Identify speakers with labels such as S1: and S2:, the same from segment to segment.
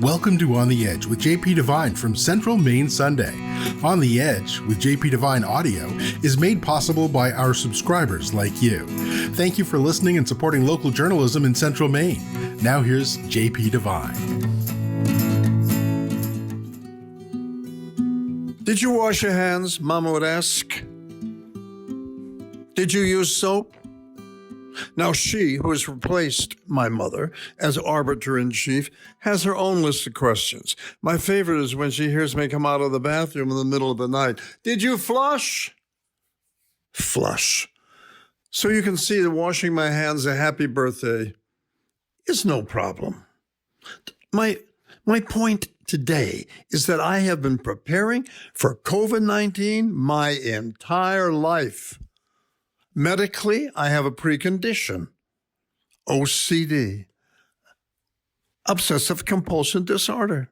S1: Welcome to On the Edge with JP Devine from Central Maine Sunday. On the Edge with JP Devine Audio is made possible by our subscribers like you. Thank you for listening and supporting local journalism in Central Maine. Now here's JP Devine.
S2: Did you wash your hands? Mama would ask. Did you use soap? Now she, who has replaced my mother as arbiter-in-chief, has her own list of questions. My favorite is when she hears me come out of the bathroom in the middle of the night. Did you flush? Flush. So you can see that washing my hands a happy birthday is no problem. My point today is that I have been preparing for COVID-19 my entire life. Medically, I have a precondition, OCD, obsessive compulsion disorder.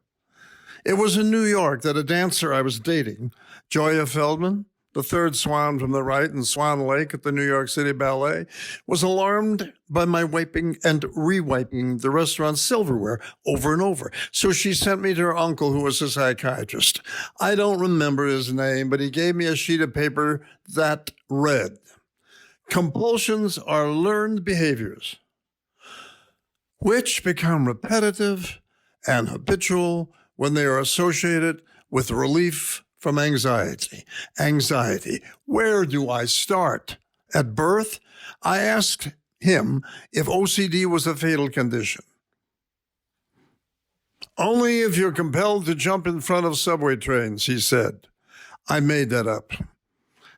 S2: It was in New York that a dancer I was dating, Joya Feldman, the third swan from the right in Swan Lake at the New York City Ballet, was alarmed by my wiping and re-wiping the restaurant's silverware over and over. So she sent me to her uncle, who was a psychiatrist. I don't remember his name, but he gave me a sheet of paper that read, "Compulsions are learned behaviors which become repetitive and habitual when they are associated with relief from anxiety." Anxiety. Where do I start? At birth, I asked him if OCD was a fatal condition. "Only if you're compelled to jump in front of subway trains," he said. I made that up.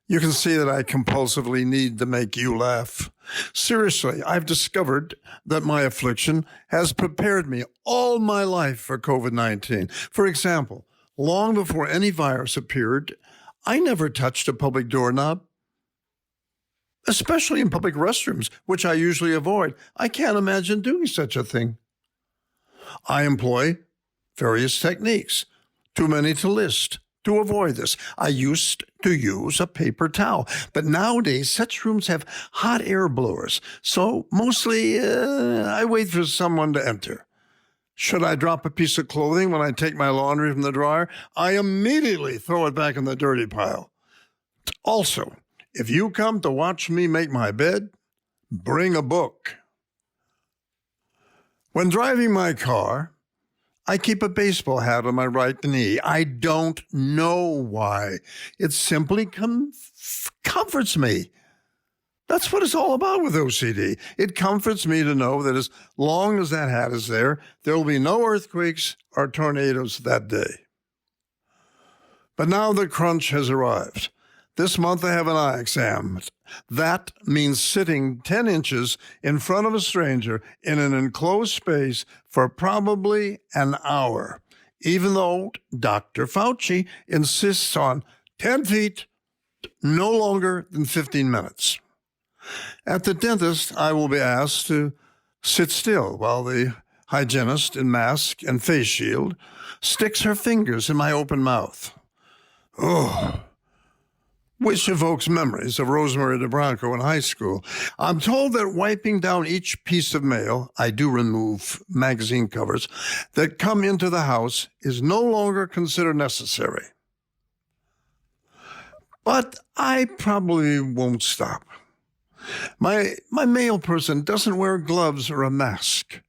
S2: You can see that I compulsively need to make you laugh. Seriously, I've discovered that my affliction has prepared me all my life for COVID-19. For example, long before any virus appeared, I never touched a public doorknob, especially in public restrooms, which I usually avoid. I can't imagine doing such a thing. I employ various techniques, too many to list, to avoid this. I used to use a paper towel, but nowadays such rooms have hot air blowers, so mostly I wait for someone to enter. Should I drop a piece of clothing when I take my laundry from the dryer? I immediately throw it back in the dirty pile. Also, if you come to watch me make my bed, bring a book. When driving my car, I keep a baseball hat on my right knee. I don't know why. It simply comforts me. That's what it's all about with OCD. It comforts me to know that as long as that hat is there, there will be no earthquakes or tornadoes that day. But now the crunch has arrived. This month I have an eye exam. That means sitting 10 inches in front of a stranger in an enclosed space for probably an hour, even though Dr. Fauci insists on 10 feet, no longer than 15 minutes. At the dentist, I will be asked to sit still while the hygienist in mask and face shield sticks her fingers in my open mouth. Oh, which evokes memories of Rosemary DeBranco in high school. I'm told that wiping down each piece of mail, I do remove magazine covers, that come into the house is no longer considered necessary. But I probably won't stop. My mail person doesn't wear gloves or a mask.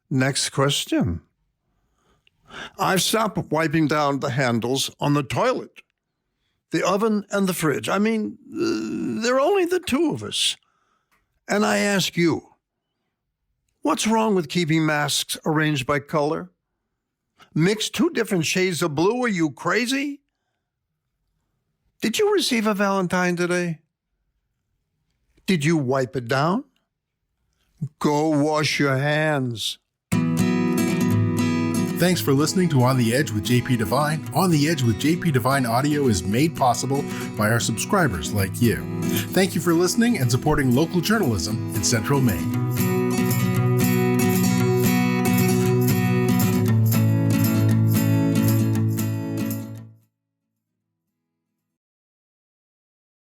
S2: Next question. I've stopped wiping down the handles on the toilet, the oven, and the fridge. I mean, there are only the two of us. And I ask you, what's wrong with keeping masks arranged by color? Mix two different shades of blue? Are you crazy? Did you receive a Valentine today? Did you wipe it down? Go wash your hands.
S1: Thanks for listening to On the Edge with JP Devine. On the Edge with JP Devine Audio is made possible by our subscribers like you. Thank you for listening and supporting local journalism in Central Maine.